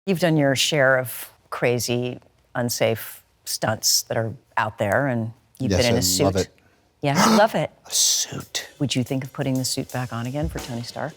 You've done your share of crazy, unsafe stunts that are out there, and you've been in a suit. Love it. Yeah, I love it. A suit. Would you think of putting the suit back on again for Tony Stark?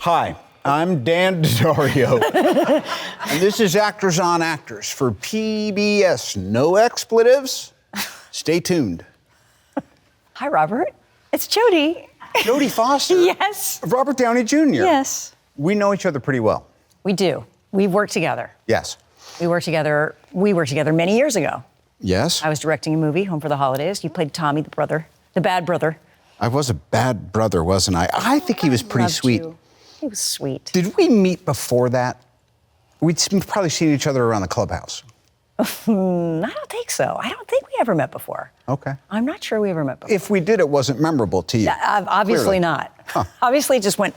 Hi, I'm Dan Daddario, and this is Actors on Actors for PBS. No expletives. Stay tuned. Hi, Robert. It's Jodie. Jodie Foster. Yes. Robert Downey Jr. Yes. We know each other pretty well. We do. We've worked together. Yes. We worked together many years ago. Yes. I was directing a movie, Home for the Holidays. You played Tommy, the bad brother. I was a bad brother, wasn't I? I think he was pretty Loved sweet. you. He was sweet. Did we meet before that? We'd probably seen each other around the clubhouse. I don't think so. I don't think we ever met before. Okay. I'm not sure we ever met before. If we did, it wasn't memorable to you. Obviously Clearly. not. Huh. Obviously it just went...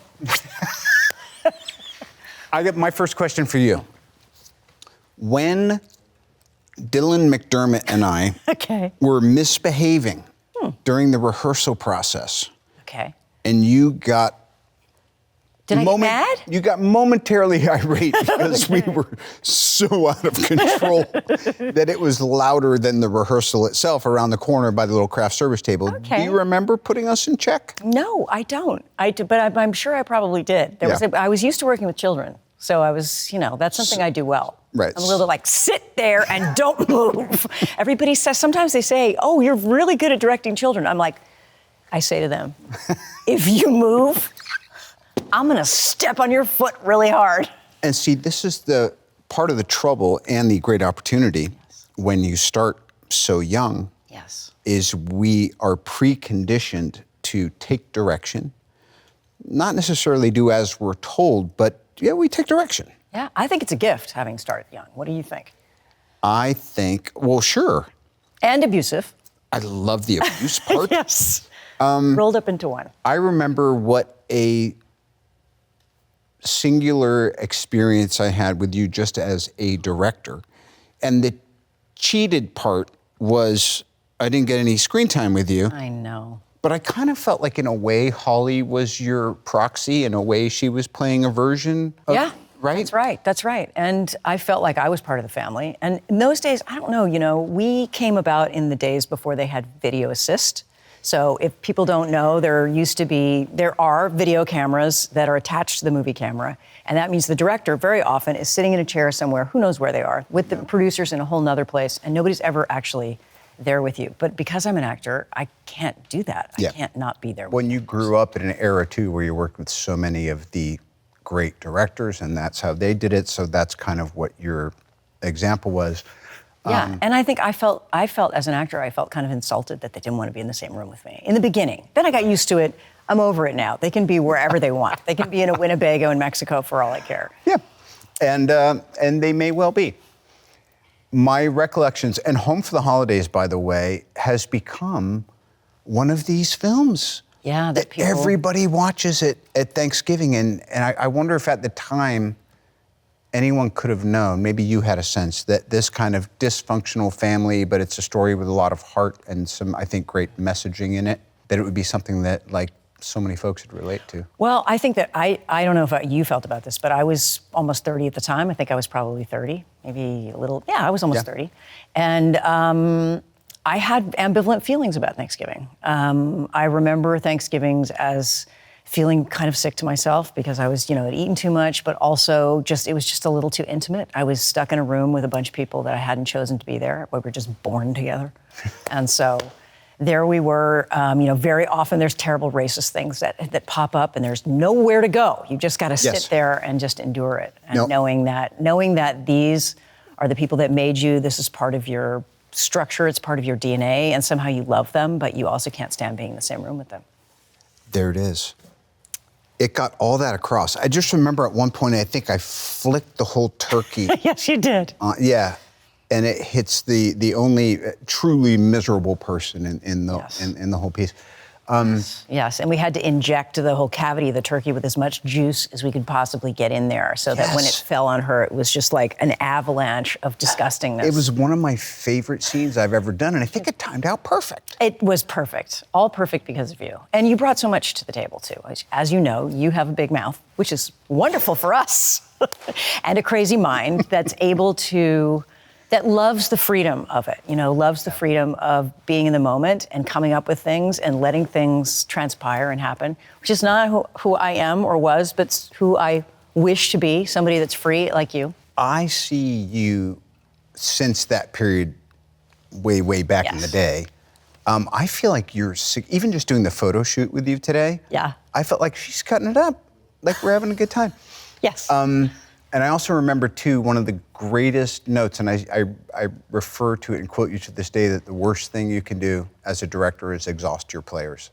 I get my first question for you. When Dylan McDermott and I Okay. were misbehaving during the rehearsal process, Okay. and you got Did I get mad? You got momentarily irate because we were so out of control that it was louder than the rehearsal itself around the corner by the little craft service table. Okay. Do you remember putting us in check? No, I don't. But I'm sure I probably did. I was used to working with children, so I was, that's something I do well. Right. I'm a little like, sit there and don't move. Everybody says, sometimes they say, oh, you're really good at directing children. I'm like, I say to them, if you move, I'm gonna step on your foot really hard. And see, this is the part of the trouble and the great opportunity when you start so young. Yes. Is we are preconditioned to take direction, not necessarily do as we're told, but yeah, we take direction. Yeah, I think it's a gift having started young. What do you think? I think, well, sure. And abusive. I love the abuse part. Yes. Rolled up into one. I remember what a singular experience I had with you just as a director. And the cheated part was I didn't get any screen time with you. I know. But I kind of felt like in a way Holly was your proxy. In a way she was playing a version of, yeah, right? That's right. And I felt like I was part of the family. And in those days, I don't know, we came about in the days before they had video assist. So if people don't know, there are video cameras that are attached to the movie camera. And that means the director very often is sitting in a chair somewhere, who knows where they are, with the producers in a whole nother place, and nobody's ever actually there with you. But because I'm an actor, I can't do that. I can't not be there. When you grew up in an era, too, where you worked with so many of the great directors, and that's how they did it, so that's kind of what your example was. Yeah, and I think I felt as an actor, I felt kind of insulted that they didn't want to be in the same room with me in the beginning. Then I got used to it. I'm over it now. They can be wherever they want. They can be in a Winnebago in Mexico for all I care. Yeah, and they may well be. My recollections, and Home for the Holidays, by the way, has become one of these films. Yeah, that everybody watches it at Thanksgiving, and I wonder if at the time anyone could have known, maybe you had a sense, that this kind of dysfunctional family, but it's a story with a lot of heart and some, I think, great messaging in it, that it would be something that, like, so many folks would relate to. Well, I think that, I don't know if you felt about this, but I was almost 30 at the time. I think I was probably 30, maybe a little, I was almost 30. And I had ambivalent feelings about Thanksgiving. I remember Thanksgivings as feeling kind of sick to myself because I was, I'd eaten too much, but also it was just a little too intimate. I was stuck in a room with a bunch of people that I hadn't chosen to be there. We were just born together. And so there we were, very often there's terrible racist things that pop up and there's nowhere to go. You just got to sit there and just endure it. And knowing that these are the people that made you, this is part of your structure, it's part of your DNA, and somehow you love them, but you also can't stand being in the same room with them. There it is. It got all that across. I just remember at one point, I think I flicked the whole turkey. Yes, you did. Yeah, and it hits the only truly miserable person in the whole piece. Yes, and we had to inject the whole cavity of the turkey with as much juice as we could possibly get in there so that when it fell on her, it was just like an avalanche of disgustingness. It was one of my favorite scenes I've ever done, and I think it timed out perfect. It was perfect. All perfect because of you. And you brought so much to the table, too. As you know, you have a big mouth, which is wonderful for us, and a crazy mind that's able to... that loves the freedom of it, loves the freedom of being in the moment and coming up with things and letting things transpire and happen, which is not who I am or was, but who I wish to be, somebody that's free like you. I see you since that period way back in the day. I feel like you're, even just doing the photo shoot with you today, I felt like she's cutting it up, like we're having a good time. Yes. And I also remember, too, one of the greatest notes, and I refer to it and quote you to this day, that the worst thing you can do as a director is exhaust your players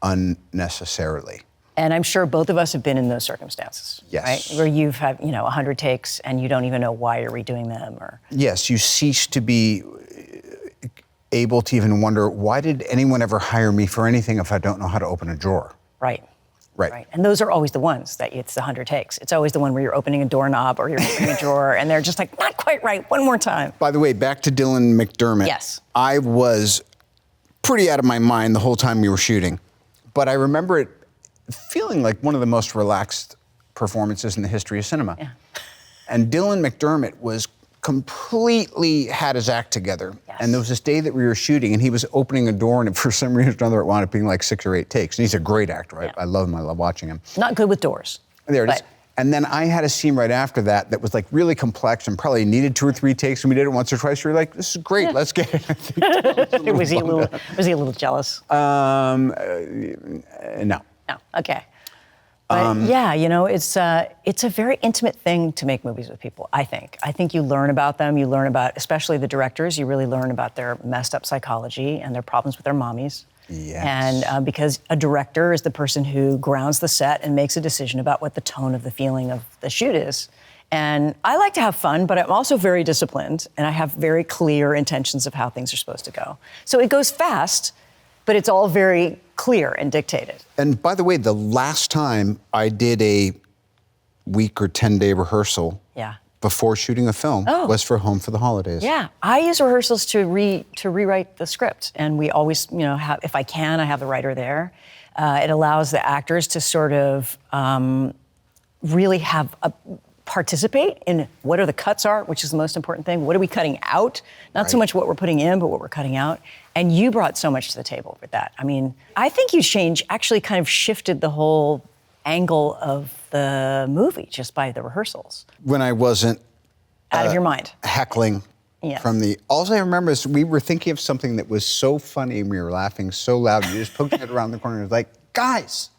unnecessarily. And I'm sure both of us have been in those circumstances, right? Where you've had, 100 takes and you don't even know why you're redoing them, or... Yes, you cease to be able to even wonder, why did anyone ever hire me for anything if I don't know how to open a drawer? Right. Right. And those are always the ones that it's the 100 takes. It's always the one where you're opening a doorknob or you're opening a drawer and they're just like, not quite right, one more time. By the way, back to Dylan McDermott. Yes. I was pretty out of my mind the whole time we were shooting, but I remember it feeling like one of the most relaxed performances in the history of cinema. Yeah. And Dylan McDermott was completely had his act together. Yes. And there was this day that we were shooting and he was opening a door and for some reason or another it wound up being like 6 or 8 takes. And he's a great actor. Right? I love him. I love watching him. Not good with doors. There it is. And then I had a scene right after that was like really complex and probably needed 2 or 3 takes, and we did it once or twice. We were like, this is great, let's get it. I think was he a little jealous? No. No, okay. But it's a very intimate thing to make movies with people, I think. I think you learn about them, you learn about, especially the directors, you really learn about their messed up psychology and their problems with their mommies. Yes. And because a director is the person who grounds the set and makes a decision about what the tone of the feeling of the shoot is. And I like to have fun, but I'm also very disciplined, and I have very clear intentions of how things are supposed to go. So it goes fast, but it's all very clear and dictated. And by the way, the last time I did a week or 10-day rehearsal before shooting a film was for Home for the Holidays. Yeah, I use rehearsals to rewrite the script, and we always, if I can, I have the writer there. It allows the actors to sort of really participate in what are the cuts are, which is the most important thing. What are we cutting out? Not so much what we're putting in, but what we're cutting out. And you brought so much to the table with that. I mean, I think you actually kind of shifted the whole angle of the movie just by the rehearsals. When I wasn't out of your mind. Heckling from all I remember is we were thinking of something that was so funny and we were laughing so loud. You just poked it around the corner and was like, guys,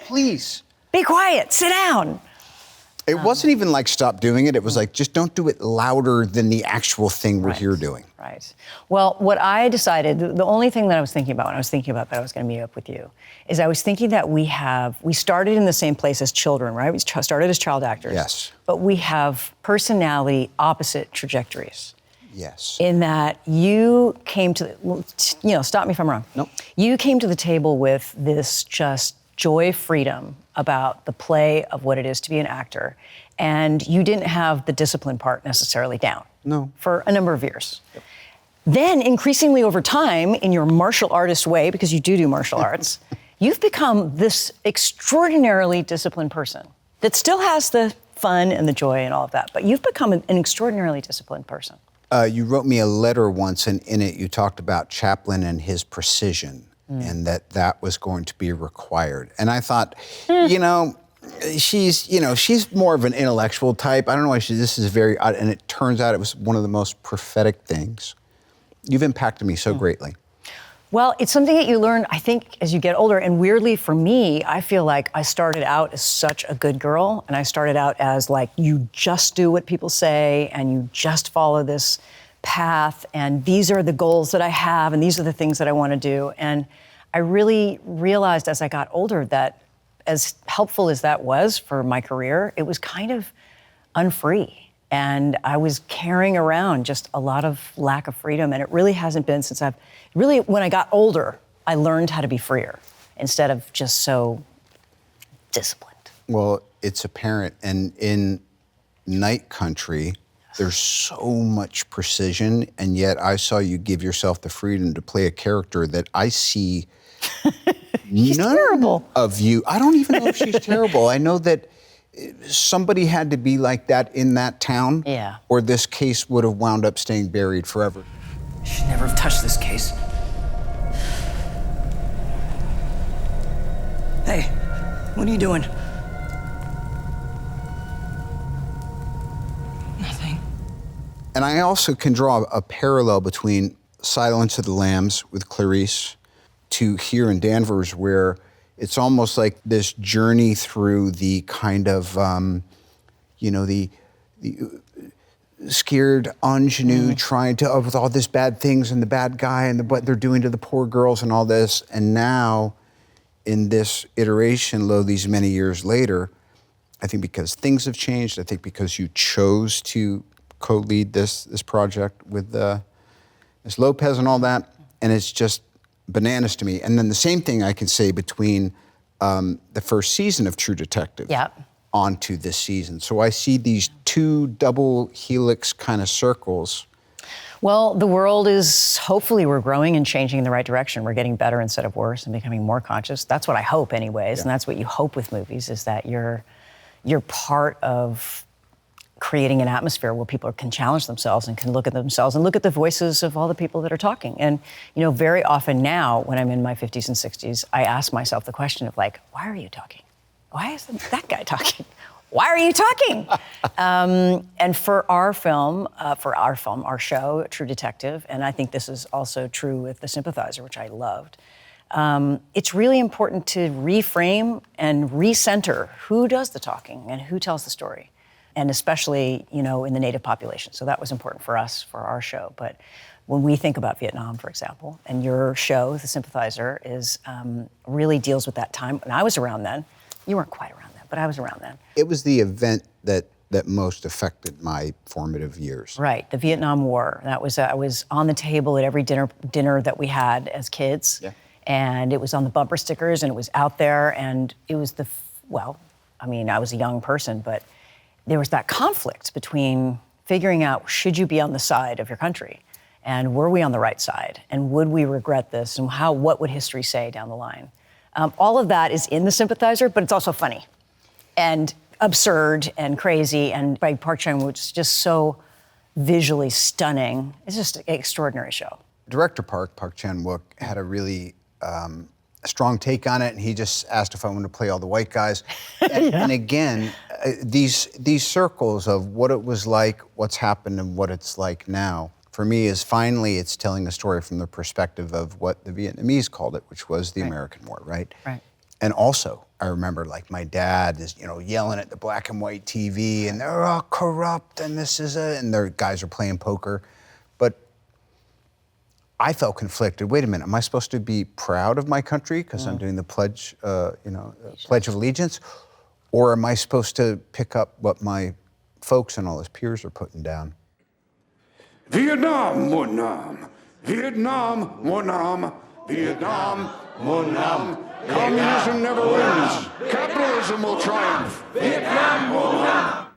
please. Be quiet, sit down. It wasn't even like stop doing it. It was like, just don't do it louder than the actual thing we're here doing. Right. Well, what I decided, the only thing that I was thinking about when I was thinking about that I was going to meet up with you, is I was thinking that we started in the same place as children, right? We started as child actors. Yes. But we have personality opposite trajectories. Yes. In that you came to, stop me if I'm wrong. Nope. You came to the table with this just joy, freedom about the play of what it is to be an actor. And you didn't have the discipline part necessarily down. No. For a number of years. Yep. Then increasingly over time, in your martial artist way, because you do martial arts, you've become this extraordinarily disciplined person that still has the fun and the joy and all of that, but you've become an extraordinarily disciplined person. You wrote me a letter once, and in it you talked about Chaplin and his precision. And that was going to be required. And I thought, she's more of an intellectual type. I don't know why this is very odd. And it turns out it was one of the most prophetic things. You've impacted me so greatly. Well, it's something that you learn, I think, as you get older. And weirdly for me, I feel like I started out as such a good girl. And I started out as like, you just do what people say and you just follow this path, and these are the goals that I have, and these are the things that I want to do. And I really realized as I got older that as helpful as that was for my career, it was kind of unfree. And I was carrying around just a lot of lack of freedom. And it really hasn't been since when I got older, I learned how to be freer instead of just so disciplined. Well, it's apparent. And in Night Country, there's so much precision, and yet I saw you give yourself the freedom to play a character that I see She's terrible. Of you. I don't even know if she's terrible. I know that somebody had to be like that in that town, yeah, or this case would have wound up staying buried forever. Should never have touched this case. Hey, what are you doing? Nothing. And I also can draw a parallel between Silence of the Lambs with Clarice to here in Danvers, where it's almost like this journey through the kind of, the scared ingenue trying to, with all this bad things and the bad guy and what they're doing to the poor girls and all this. And now in this iteration, lo, these many years later, I think because things have changed, I think because you chose to co-lead this project with Ms. Lopez and all that, and it's just bananas to me. And then the same thing I can say between the first season of True Detective onto this season. So I see these two double helix kind of circles. Well, the world is, hopefully we're growing and changing in the right direction. We're getting better instead of worse and becoming more conscious. That's what I hope anyways, and that's what you hope with movies, is that you're part of creating an atmosphere where people can challenge themselves and can look at themselves and look at the voices of all the people that are talking. And, very often now when I'm in my 50s and 60s, I ask myself the question of like, why are you talking? Why is that guy talking? Why are you talking? And for our film, our show, True Detective, and I think this is also true with The Sympathizer, which I loved, it's really important to reframe and recenter who does the talking and who tells the story, and especially, in the Native population. So that was important for us, for our show. But when we think about Vietnam, for example, and your show, The Sympathizer, really deals with that time. And I was around then. You weren't quite around then, but I was around then. It was the event that most affected my formative years. Right, the Vietnam War. That was I was on the table at every dinner that we had as kids, and it was on the bumper stickers, and it was out there, and it was I was a young person, but there was that conflict between figuring out, should you be on the side of your country, and were we on the right side, and would we regret this, and what would history say down the line? All of that is in The Sympathizer, but it's also funny and absurd and crazy, and by Park Chan-wook is just so visually stunning. It's just an extraordinary show. Director Park Chan-wook had a really strong take on it, and he just asked if I wanted to play all the white guys. And again, these circles of what it was like, what's happened, and what it's like now, for me, is finally it's telling a story from the perspective of what the Vietnamese called it, which was the American War, right? Right. And also, I remember like my dad is, yelling at the black and white TV, and they're all corrupt, and and their guys are playing poker. But I felt conflicted. Wait a minute, am I supposed to be proud of my country because I'm doing the pledge, Pledge of Allegiance, or am I supposed to pick up what my folks and all his peers are putting down? Vietnam, Mo Nam. Vietnam, Mo Nam. Vietnam, Mo Nam. Communism never wins. Capitalism will triumph. Vietnam, Mo Nam.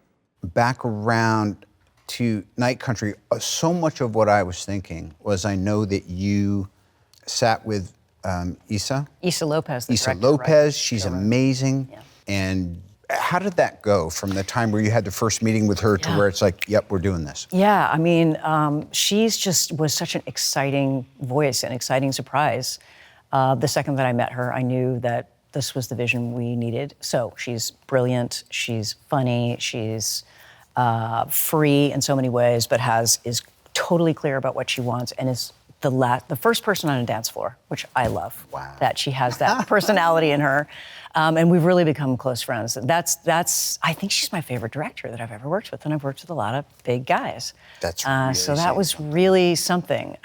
Back around to Night Country, so much of what I was thinking was, I know that you sat with Issa Lopez, the Issa director, Lopez, right? she's amazing. Yeah. And how did that go from the time where you had the first meeting with her to where it's like, yep, we're doing this? Yeah, I mean, she's was such an exciting voice, an exciting surprise. The second that I met her, I knew that this was the vision we needed. So she's brilliant, she's funny, she's free in so many ways, but is totally clear about what she wants, and is the first person on a dance floor, which I love. Wow. That she has that personality in her. And we've really become close friends. I think she's my favorite director that I've ever worked with, and I've worked with a lot of big guys. That's really so that was really something.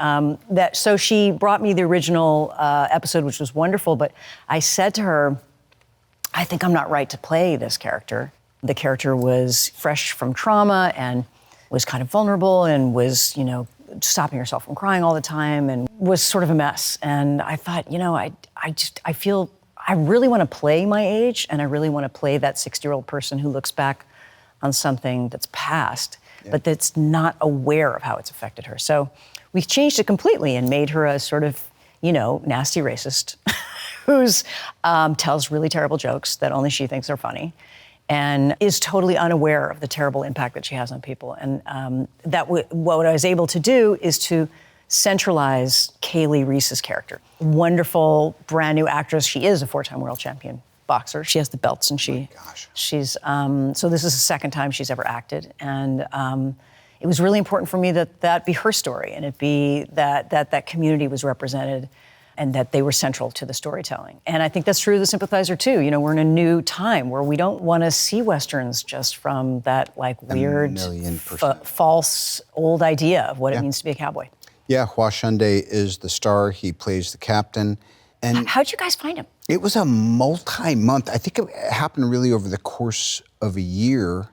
So she brought me the original episode, which was wonderful, but I said to her, I think I'm not right to play this character. The character was fresh from trauma and was kind of vulnerable and was, stopping herself from crying all the time and was sort of a mess. And I thought, I feel I really want to play my age, and I really want to play that 60-year-old person who looks back on something that's past, but that's not aware of how it's affected her. So we changed it completely and made her a sort of, nasty racist who's tells really terrible jokes that only she thinks are funny and is totally unaware of the terrible impact that she has on people. And what I was able to do is to centralize Kaylee Reese's character. Wonderful, brand new actress. She is a 4-time world champion boxer. She has the belts, and she's so this is the second time she's ever acted. And it was really important for me that be her story, and it be that community was represented and that they were central to the storytelling. And I think that's true of the Sympathizer too. We're in a new time where we don't want to see Westerns just from that weird, false old idea of what it means to be a cowboy. Yeah, Hua Shunde is the star. He plays the captain. And how'd you guys find him? It was a multi-month. I think it happened really over the course of a year.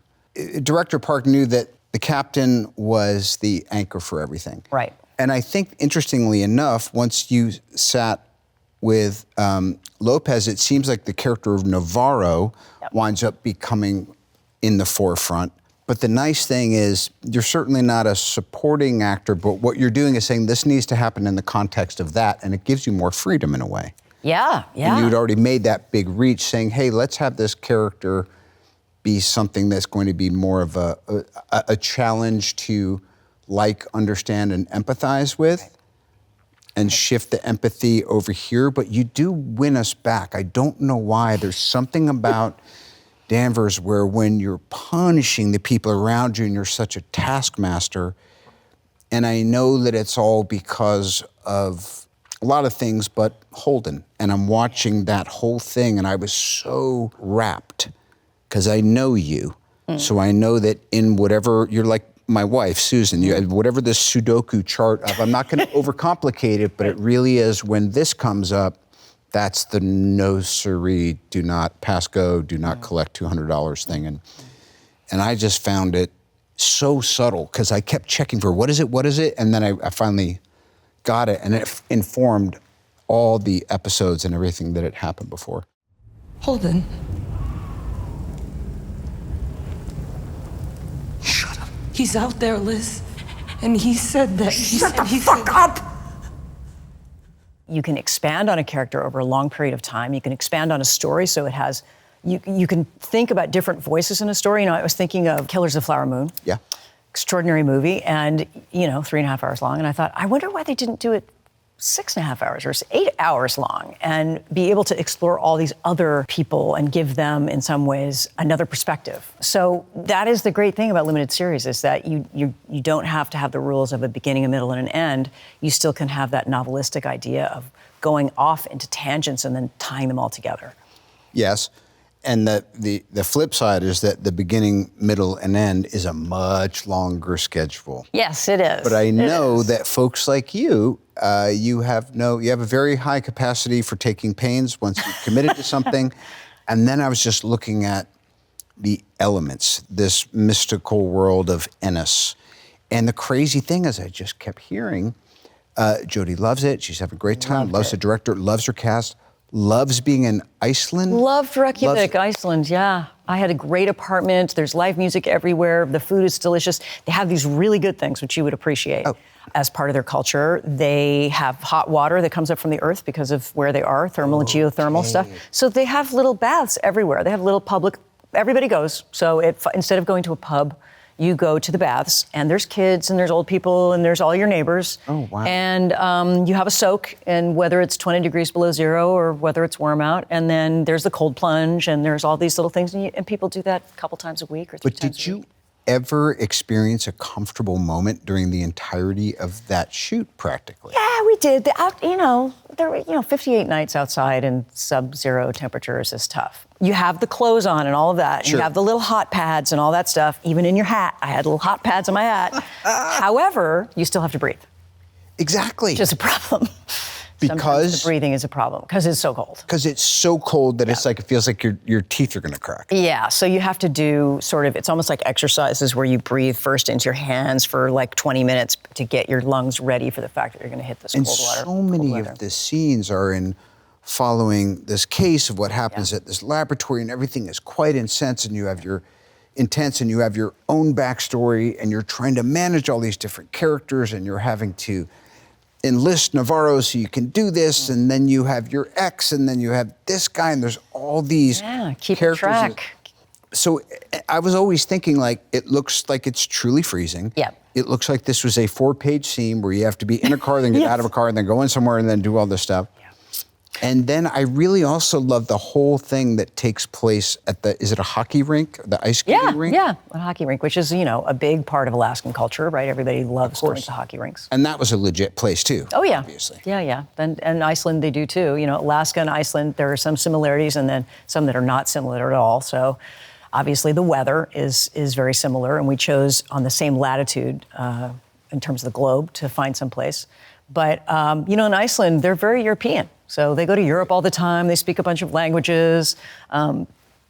Director Park knew that the captain was the anchor for everything. Right. And I think, interestingly enough, once you sat with Lopez, it seems like the character of Navarro winds up becoming in the forefront. But the nice thing is, you're certainly not a supporting actor, but what you're doing is saying this needs to happen in the context of that, and it gives you more freedom in a way. Yeah. And you'd already made that big reach, saying, hey, let's have this character be something that's going to be more of a challenge to understand, and empathize with, and shift the empathy over here. But you do win us back. I don't know why. There's something about Danvers where when you're punishing the people around you and you're such a taskmaster, and I know that it's all because of a lot of things, but Holden. And I'm watching that whole thing, and I was so rapt, because I know you. So I know that in whatever, you're like my wife, Susan, whatever this Sudoku chart of, I'm not going to overcomplicate it, but it really is, when this comes up, that's the no siree, do not pass go, do not collect $200 thing. And I just found it so subtle, because I kept checking for what is it? And then I finally got it, and it informed all the episodes and everything that had happened before. Holden. Shut up. He's out there, Liz. And he said that. Shut the fuck up! You can expand on a character over a long period of time. You can expand on a story so it has, you can think about different voices in a story. I was thinking of Killers of the Flower Moon. Yeah. Extraordinary movie, and 3.5 hours long. And I thought, I wonder why they didn't do it 6.5 hours or 8 hours long, and be able to explore all these other people and give them, in some ways, another perspective. So that is the great thing about limited series, is that you don't have to have the rules of a beginning, a middle, and an end. You still can have that novelistic idea of going off into tangents and then tying them all together. Yes. And the flip side is that the beginning, middle, and end is a much longer schedule. Yes, it is. But I know that folks like you, you have a very high capacity for taking pains once you've committed to something. And then I was just looking at the elements, this mystical world of Ennis. And the crazy thing is, I just kept hearing, Jodie loves it. She's having a great time. Loves the director, loves her cast. Loves being in Iceland. Loved Reykjavik, Iceland, yeah. I had a great apartment. There's live music everywhere. The food is delicious. They have these really good things, which you would appreciate. As part of their culture, they have hot water that comes up from the earth because of where they are, thermal and geothermal stuff. So they have little baths everywhere. They have little public, everybody goes. So instead of going to a pub, you go to the baths, and there's kids, and there's old people, and there's all your neighbors. Oh, wow. And you have a soak, and whether it's 20 degrees below zero or whether it's warm out, and then there's the cold plunge, and there's all these little things, and people do that a couple times a week or 3 times a week. But did you ever experience a comfortable moment during the entirety of that shoot, practically? Yeah, we did. There were 58 nights outside in sub-zero temperatures is tough. You have the clothes on and all of that. Sure. You have the little hot pads and all that stuff. Even in your hat, I had little hot pads on my hat. However, you still have to breathe. Exactly. Which is a problem. Sometimes Because the breathing is a problem because it's so cold. because it's so cold that it's like it feels like your teeth are going to crack. Yeah, so you have to do sort of, it's almost like exercises where you breathe first into your hands for like 20 minutes to get your lungs ready for the fact that you're going to hit this And cold water. so many of the scenes are in following this case of what happens at this laboratory, and everything is quite intense, and you have your own backstory, and you're trying to manage all these different characters, and you're having to enlist Navarro so you can do this, and then you have your ex, and then you have this guy, and there's all these keep characters. track. So I was always thinking, like, it looks like it's truly freezing. Yeah. It looks like this was a 4-page scene where you have to be in a car, then get out of a car, and then go in somewhere, and then do all this stuff. And then I really also love the whole thing that takes place at is it a hockey rink? The ice skating rink? Yeah, a hockey rink, which is, a big part of Alaskan culture, right? Everybody loves going to hockey rinks. And that was a legit place too. Oh, yeah. Obviously. Yeah. And Iceland, they do too. Alaska and Iceland, there are some similarities and then some that are not similar at all. So obviously the weather is very similar, and we chose on the same latitude in terms of the globe to find some place. But, in Iceland, they're very European. So they go to Europe all the time. They speak a bunch of languages.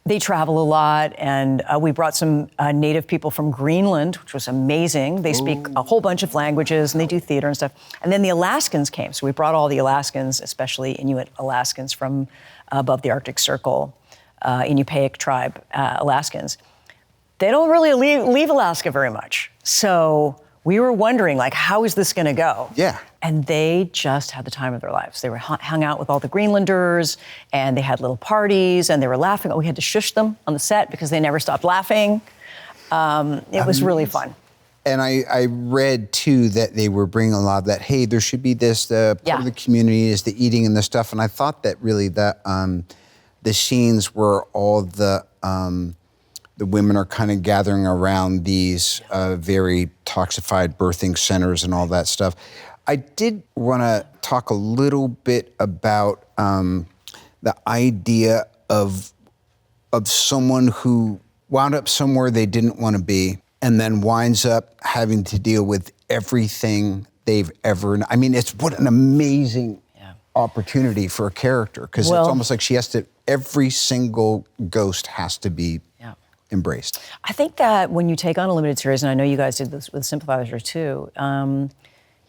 They travel a lot. And we brought some native people from Greenland, which was amazing. They speak a whole bunch of languages, and they do theater and stuff. And then the Alaskans came. So we brought all the Alaskans, especially Inuit Alaskans from above the Arctic Circle, Inupiaq tribe Alaskans. They don't really leave Alaska very much. So we were wondering, like, how is this going to go? Yeah. And they just had the time of their lives. They were hung out with all the Greenlanders, and they had little parties, and they were laughing. We had to shush them on the set because they never stopped laughing. It was really fun. And I read, too, that they were bringing a lot of that, hey, there should be this, part of the community is the eating and the stuff. And I thought that really that the scenes where all the women are kind of gathering around these very toxified birthing centers and all that stuff. I did want to talk a little bit about the idea of someone who wound up somewhere they didn't want to be and then winds up having to deal with everything they've ever... I mean, it's what an amazing opportunity for a character, because it's almost like she has to... Every single ghost has to be embraced. I think that when you take on a limited series, and I know you guys did this with Sympathizer too,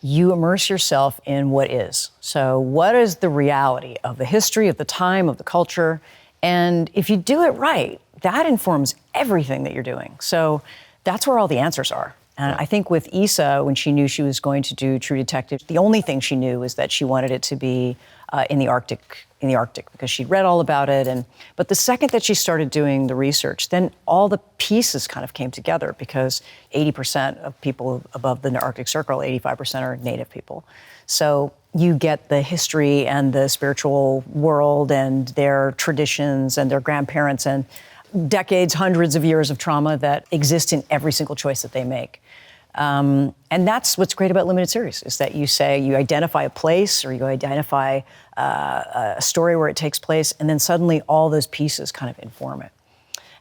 you immerse yourself in what is. So what is the reality of the history, of the time, of the culture? And if you do it right, that informs everything that you're doing. So that's where all the answers are. And I think with Issa, when she knew she was going to do True Detective, the only thing she knew was that she wanted it to be in the Arctic, because she'd read all about it. But the second that she started doing the research, then all the pieces kind of came together, because 80% of people above the Arctic Circle, 85% are Native people. So you get the history and the spiritual world and their traditions and their grandparents and decades, hundreds of years of trauma that exist in every single choice that they make. And that's what's great about limited series, is that you identify a place or you identify a story where it takes place, and then suddenly all those pieces kind of inform it.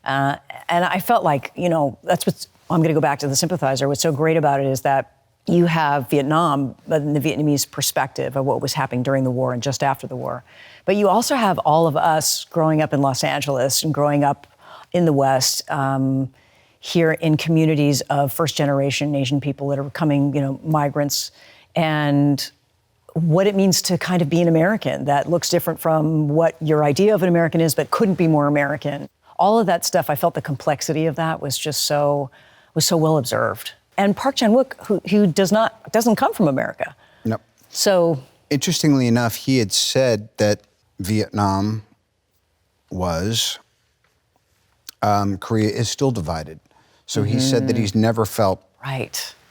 And I felt like, that's I'm going to go back to the Sympathizer. What's so great about it is that you have Vietnam, but in the Vietnamese perspective of what was happening during the war and just after the war. But you also have all of us growing up in Los Angeles and growing up in the West, here in communities of first-generation Asian people that are becoming, migrants, and what it means to kind of be an American that looks different from what your idea of an American is, but couldn't be more American. All of that stuff, I felt the complexity of that was just so well observed. And Park Chan-wook, who doesn't come from America. No. So, interestingly enough, he had said that Vietnam was, Korea is still divided. So he said that he's never felt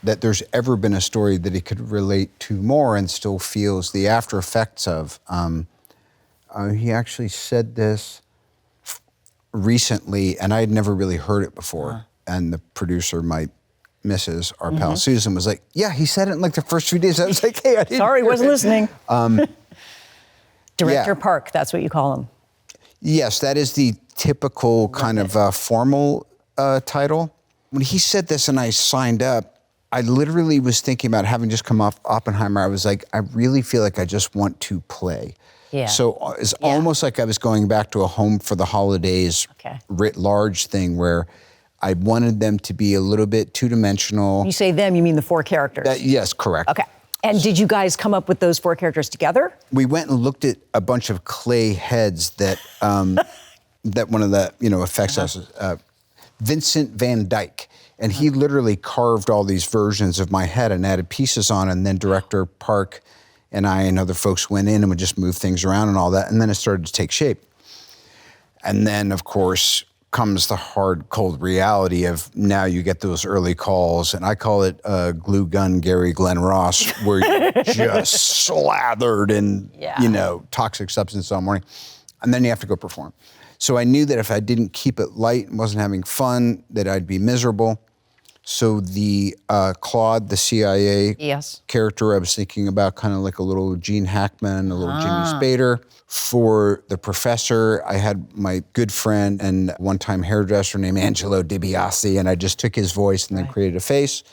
that there's ever been a story that he could relate to more and still feels the after effects of. He actually said this recently, and I had never really heard it before. And the producer, my missus, our pal Susan, was like, yeah, he said it in like the first few days. I was like, hey, I didn't sorry, hear wasn't it. listening. Director Park, that's what you call him. Yes, that is the typical kind of formal title. When he said this and I signed up, I literally was thinking about having just come off Oppenheimer. I was like, I really feel like I just want to play. Yeah. So it's almost like I was going back to a home for the holidays writ large thing where I wanted them to be a little bit two-dimensional. You say them, you mean the 4 characters? Yes, correct. Okay. And did you guys come up with those 4 characters together? We went and looked at a bunch of clay heads that that one of the effects houses, Vincent Van Dyke, and he literally carved all these versions of my head and added pieces on, and then director Park and I and other folks went in and would just move things around and all that, and then it started to take shape. And then, of course, comes the hard, cold reality of now you get those early calls, and I call it glue gun Gary Glenn Ross, where you're just slathered in, toxic substance all morning, and then you have to go perform. So I knew that if I didn't keep it light and wasn't having fun, that I'd be miserable. So the Claude, the CIA character, I was thinking about kind of like a little Gene Hackman, a little Jimmy Spader. For the professor, I had my good friend and one-time hairdresser named Angelo DiBiase, and I just took his voice and then created a face.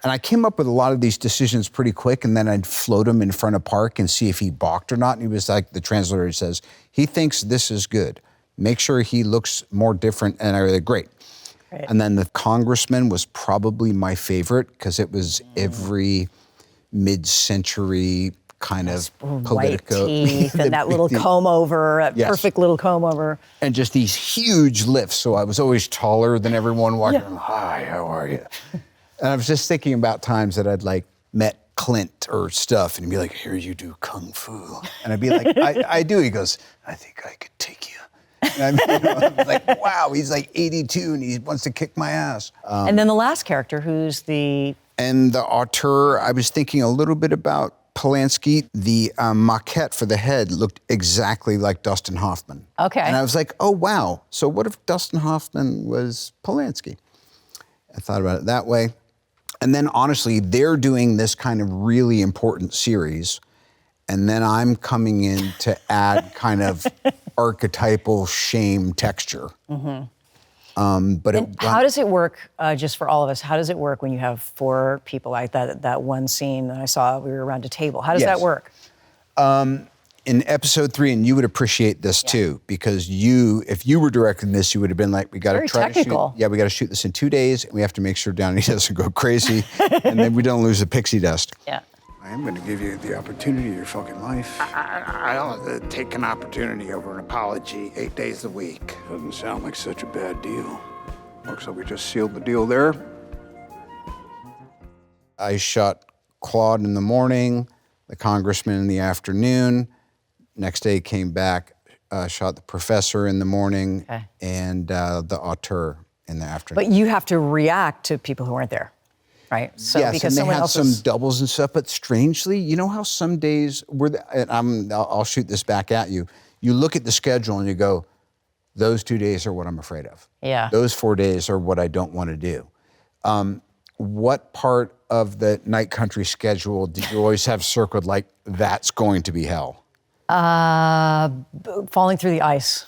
And I came up with a lot of these decisions pretty quick, and then I'd float him in front of Park and see if he balked or not. And he was like, the translator says, he thinks this is good. Make sure he looks more different. And I was like, great. And then the congressman was probably my favorite because it was every mid-century kind of Politico. White teeth and that little comb over, that perfect little comb over. And just these huge lifts. So I was always taller than everyone walking. Hi, how are you? And I was just thinking about times that I'd like met Clint or stuff and he'd be like, here you do Kung Fu. And I'd be like, I do. He goes, I think I could take you. And I'm like, wow, he's like 82 and he wants to kick my ass. And then the last character, who's the... And the auteur, I was thinking a little bit about Polanski. The maquette for the head looked exactly like Dustin Hoffman. Okay. And I was like, oh, wow. So what if Dustin Hoffman was Polanski? I thought about it that way. And then honestly, they're doing this kind of really important series. And then I'm coming in to add kind of archetypal shame texture. But how does it work, just for all of us, how does it work when you have 4 people like that? That one scene that I saw, we were around a table. How does that work? In episode 3, and you would appreciate this too, because if you were directing this, you would have been like, we got to try technical. to shoot. Yeah, we got to shoot this in 2 days, and we have to make sure Downey doesn't go crazy, and then we don't lose the pixie dust. Yeah. I am going to give you the opportunity of your fucking life. I don't take an opportunity over an apology 8 days a week. Doesn't sound like such a bad deal. Looks like we just sealed the deal there. I shot Claude in the morning, the congressman in the afternoon. Next day came back, shot the professor in the morning, and the auteur in the afternoon. But you have to react to people who aren't there. Right. So yes, because and they had some doubles and stuff, but strangely, you know how some days I'll shoot this back at you. You look at the schedule and you go, those 2 days are what I'm afraid of. Yeah. Those 4 days are what I don't want to do. What part of the Night Country schedule did you always have circled like that's going to be hell? Falling through the ice.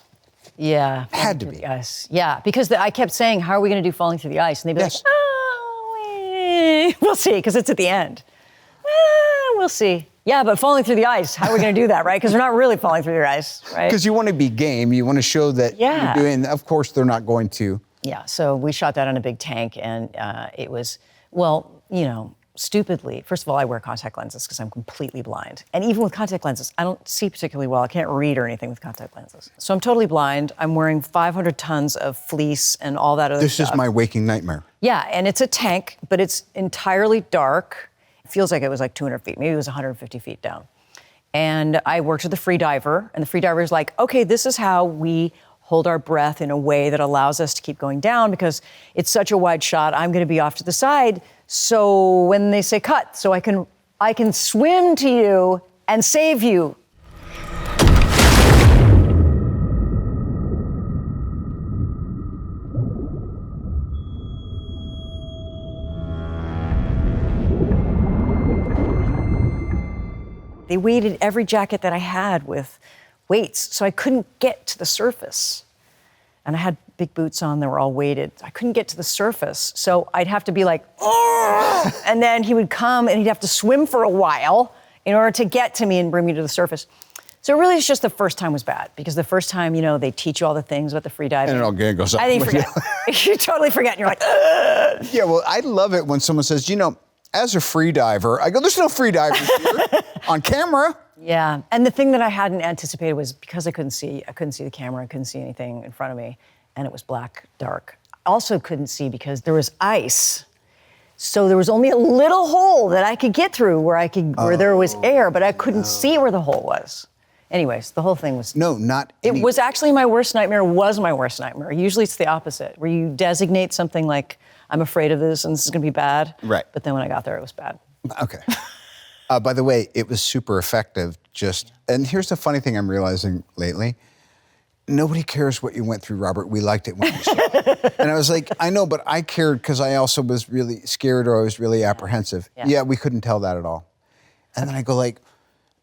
Yeah. Had to be. The ice. Yeah, because I kept saying, how are we going to do Falling Through the Ice? And they'd be like, we'll see, because it's at the end. We'll see. Yeah, but falling through the ice, how are we going to do that, right? Because we're not really falling through the ice, right? Because you want to be game. You want to show that you're doing, of course, they're not going to. Yeah, so we shot that on a big tank, and it was, stupidly, first of all, I wear contact lenses because I'm completely blind. And even with contact lenses, I don't see particularly well. I can't read or anything with contact lenses. So I'm totally blind. I'm wearing 500 tons of fleece and all that other stuff. This is my waking nightmare. Yeah, and it's a tank, but it's entirely dark. It feels like it was like 200 feet. Maybe it was 150 feet down. And I worked with the free diver, and the free diver is like, okay, this is how we hold our breath in a way that allows us to keep going down because it's such a wide shot, I'm gonna be off to the side. So when they say cut, so I can swim to you and save you. They weighted every jacket that I had with weights, so I couldn't get to the surface. And I had big boots on that were all weighted. I couldn't get to the surface. So I'd have to be like, oh! And then he would come and he'd have to swim for a while in order to get to me and bring me to the surface. So really, it's just the first time was bad, because the first time, they teach you all the things about the free diving. And it all goes up. I think you forget. You totally forget, and you're like, ugh. Yeah, well, I love it when someone says, as a free diver, I go, there's no free divers here on camera. Yeah, and the thing that I hadn't anticipated was, because I couldn't see the camera, I couldn't see anything in front of me, and it was black, dark. I also couldn't see because there was ice. So there was only a little hole that I could get through where there was air, but I couldn't see where the hole was. Anyways, the whole thing was... No, not... It was actually my worst nightmare. Usually it's the opposite, where you designate something like, I'm afraid of this and this is going to be bad. Right. But then when I got there, it was bad. Okay. By the way, it was super effective. And here's the funny thing I'm realizing lately. Nobody cares what you went through, Robert. We liked it when we saw it. And I was like, I know, but I cared because I also was really scared, or I was really apprehensive. Yeah, we couldn't tell that at all. And then I go like,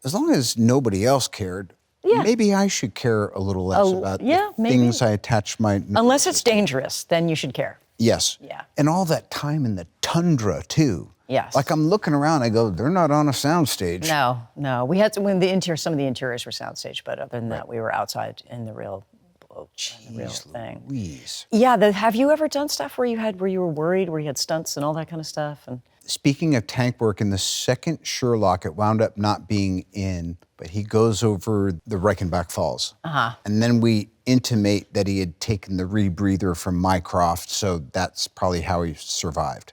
as long as nobody else cared, maybe I should care a little less about the things I attach my... Unless it's dangerous, then you should care. Yes. Yeah. And all that time in the tundra, too. Yes. Like, I'm looking around, I go, they're not on a soundstage. No. We had some of the interiors were soundstage, but other than that, we were outside in the real thing. Louise. Yeah, have you ever done stuff where you were worried, where you had stunts and all that kind of stuff? And speaking of tank work, in the second Sherlock, it wound up not being in, but he goes over the Reichenbach Falls. And then we intimate that he had taken the rebreather from Mycroft, so that's probably how he survived.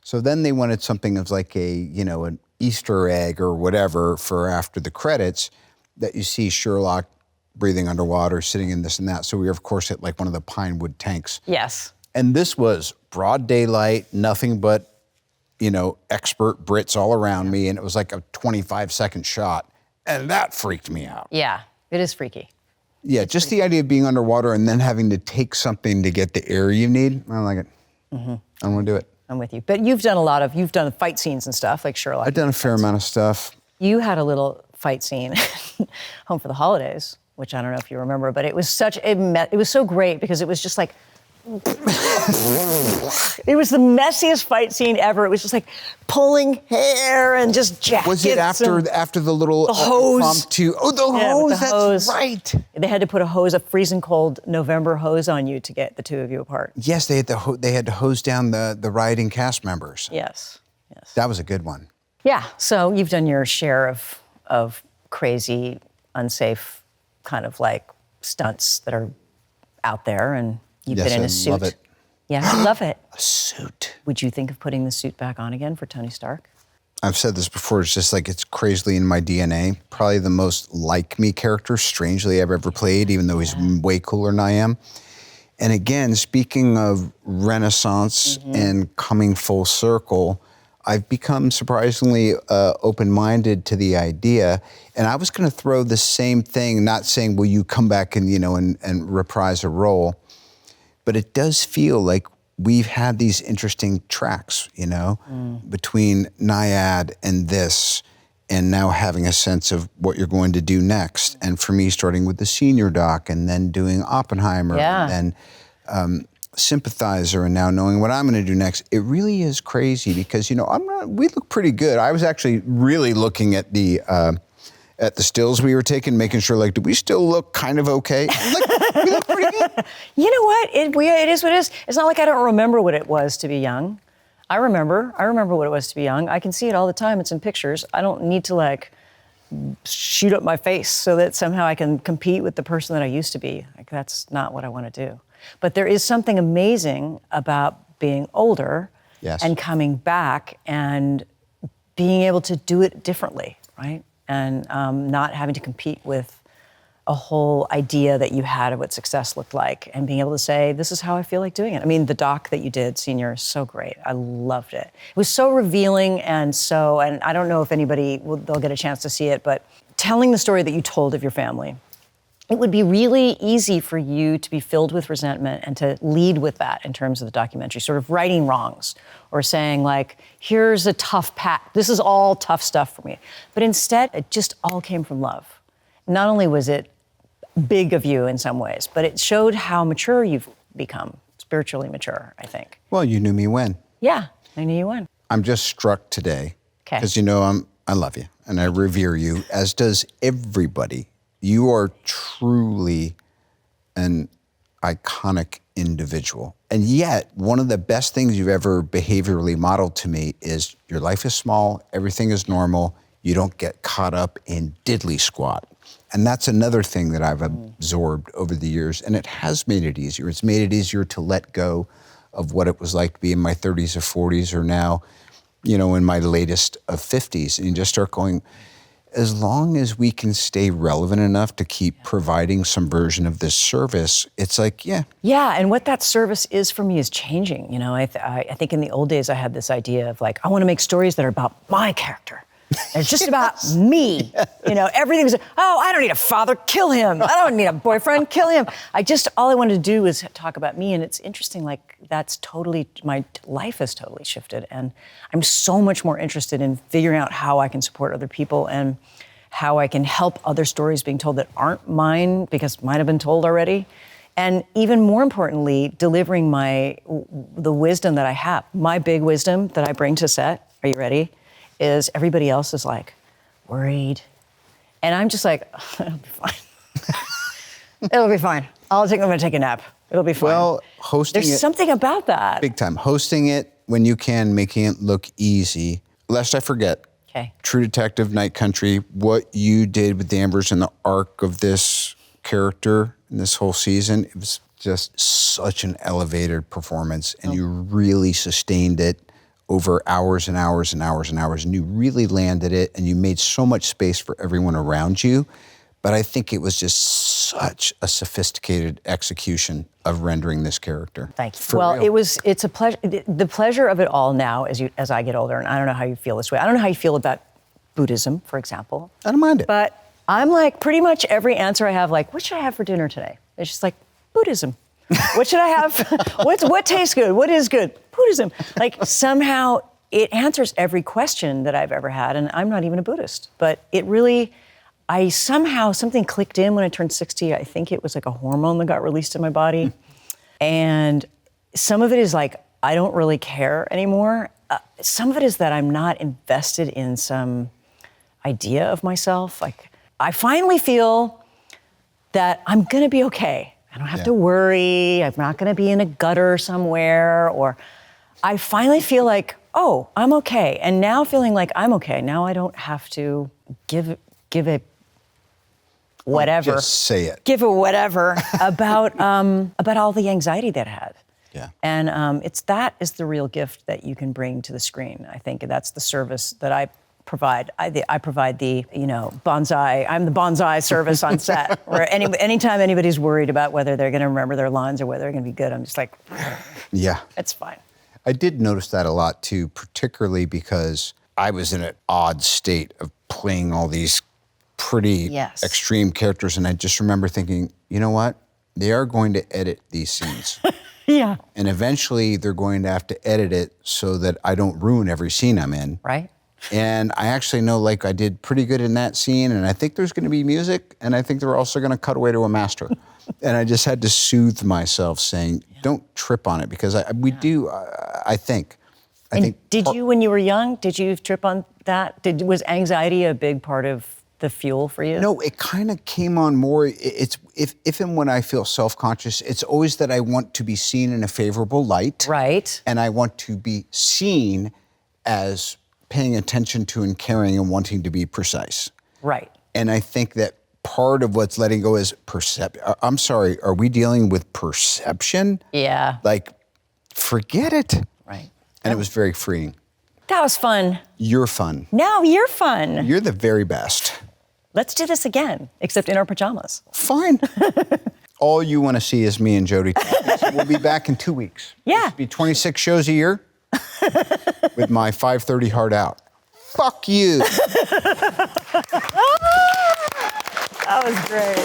So then they wanted something of like an Easter egg or whatever for after the credits, that you see Sherlock breathing underwater, sitting in this and that. So we were, of course, at like one of the pine wood tanks. yes. And this was broad daylight, nothing but, expert Brits all around me. And it was like a 25-second shot. And that freaked me out. Yeah, it is freaky. Yeah, just the idea of being underwater and then having to take something to get the air you need. I don't like it. I don't want to do it. I'm with you. But you've done fight scenes and stuff, like Sherlock. I've done a fair amount of stuff. You had a little fight scene Home for the Holidays, which I don't know if you remember, but it was it was so great because it was just like, it was the messiest fight scene ever. It was just like pulling hair and just jackets. Was it after the little the hose? Impromptu? Oh, the hose. That's hose. Right. They had to put a freezing cold November hose on you to get the two of you apart. Yes, they had to hose down the rioting cast members. Yes. That was a good one. Yeah. So you've done your share of crazy, unsafe kind of like stunts that are out there, and you've been in a suit. Love it. Yeah, I love it. A suit. Would you think of putting the suit back on again for Tony Stark? I've said this before, it's just like it's crazily in my DNA. Probably the most like me character, strangely, I've ever played, even though he's way cooler than I am. And again, speaking of Renaissance and coming full circle, I've become surprisingly open-minded to the idea. And I was going to throw the same thing, not saying, will you come back and, and reprise a role, but it does feel like we've had these interesting tracks, between Naiad and this, and now having a sense of what you're going to do next. And for me, starting with the senior doc and then doing Oppenheimer and then Sympathizer, and now knowing what I'm going to do next, it really is crazy because, we look pretty good. I was actually really looking at the stills we were taking, making sure, like, do we still look kind of okay? Like, we look pretty good. You know what? It is what it is. It's not like I don't remember what it was to be young. I remember what it was to be young. I can see it all the time. It's in pictures. I don't need to, like, shoot up my face so that somehow I can compete with the person that I used to be. Like, that's not what I want to do. But there is something amazing about being older and coming back and being able to do it differently, right? And not having to compete with a whole idea that you had of what success looked like, and being able to say, this is how I feel like doing it. I mean, the doc that you did, Senior, is so great. I loved it. It was so revealing and I don't know if they'll get a chance to see it, but telling the story that you told of your family, it would be really easy for you to be filled with resentment and to lead with that in terms of the documentary, sort of righting wrongs or saying, like, here's a tough patch. This is all tough stuff for me. But instead, it just all came from love. Not only was it big of you in some ways, but it showed how mature you've become spiritually mature, I think. Well, you knew me when. Yeah, I knew you when. I'm just struck today, 'Kay. because I love you and I revere you, as does everybody. You are truly an iconic individual. And yet, one of the best things you've ever behaviorally modeled to me is your life is small, everything is normal, you don't get caught up in diddly squat. And that's another thing that I've absorbed over the years, and it has made it easier. It's made it easier to let go of what it was like to be in my 30s or 40s, or now, in my latest of 50s, and you just start going, as long as we can stay relevant enough to keep providing some version of this service, it's like, yeah. Yeah, and what that service is for me is changing. I think in the old days I had this idea of like, I want to make stories that are about my character. And it's just about me. Everything's, I don't need a father, kill him. I don't need a boyfriend, kill him. All I wanted to do was talk about me. And it's interesting, like my life has totally shifted. And I'm so much more interested in figuring out how I can support other people and how I can help other stories being told that aren't mine because mine have been told already. And even more importantly, delivering the wisdom that I have. My big wisdom that I bring to set, are you ready? Is everybody else is like worried. And I'm just like, it'll be fine. It'll be fine. I'm gonna take a nap. It'll be fine. Well, hosting There's something about that. Big time. Hosting it when you can, making it look easy. Lest I forget, Okay. True Detective, Night Country, what you did with Danvers and the arc of this character in this whole season, it was just such an elevated performance, and you really sustained it over hours and hours and hours and hours, and you really landed it, and you made so much space for everyone around you. But I think it was just such a sophisticated execution of rendering this character. Thank you. For Well, real. it's a pleasure. The pleasure of it all now, as I get older, and I don't know how you feel this way. I don't know how you feel about Buddhism, for example. I don't mind it. But I'm like, pretty much every answer I have, like, what should I have for dinner today? It's just like, Buddhism. What should I have? What tastes good? What is good? Buddhism. Like, somehow it answers every question that I've ever had, and I'm not even a Buddhist. But it really, something clicked in when I turned 60. I think it was like a hormone that got released in my body. And some of it is like, I don't really care anymore. Some of it is that I'm not invested in some idea of myself. Like, I finally feel that I'm gonna be okay. I don't have to worry. I'm not gonna be in a gutter somewhere, or I finally feel like, oh, I'm okay. And now feeling like I'm okay, now I don't have to give it whatever. Just say it. Give it whatever about all the anxiety that I had. Yeah. And that is the real gift that you can bring to the screen. I think that's the service that I provide. I provide the, bonsai. I'm the bonsai service on set. Where anytime anybody's worried about whether they're going to remember their lines or whether they're going to be good, I'm just like, Yeah. it's fine. I did notice that a lot too, particularly because I was in an odd state of playing all these pretty extreme characters, and I just remember thinking, you know what? They are going to edit these scenes. Yeah. And eventually they're going to have to edit it so that I don't ruin every scene I'm in. Right. And I actually know, like, I did pretty good in that scene, and I think there's going to be music, and I think they're also going to cut away to a master. And I just had to soothe myself saying, don't trip on it, because I think. Did you, when you were young, did you trip on that? Was anxiety a big part of the fuel for you? No, it kind of came on more. It's if and when I feel self-conscious, it's always that I want to be seen in a favorable light. Right. And I want to be seen as paying attention to and caring and wanting to be precise. Right. And I think that part of what's letting go is perception. I'm sorry, are we dealing with perception? Yeah. Like, forget it. Right. And it was very freeing. That was fun. You're fun. Now you're fun. You're the very best. Let's do this again, except in our pajamas. Fine. All you want to see is me and Jodie. We'll be back in 2 weeks. Yeah. It'll be 26 shows a year with my 5:30 hard out. Fuck you. That was great.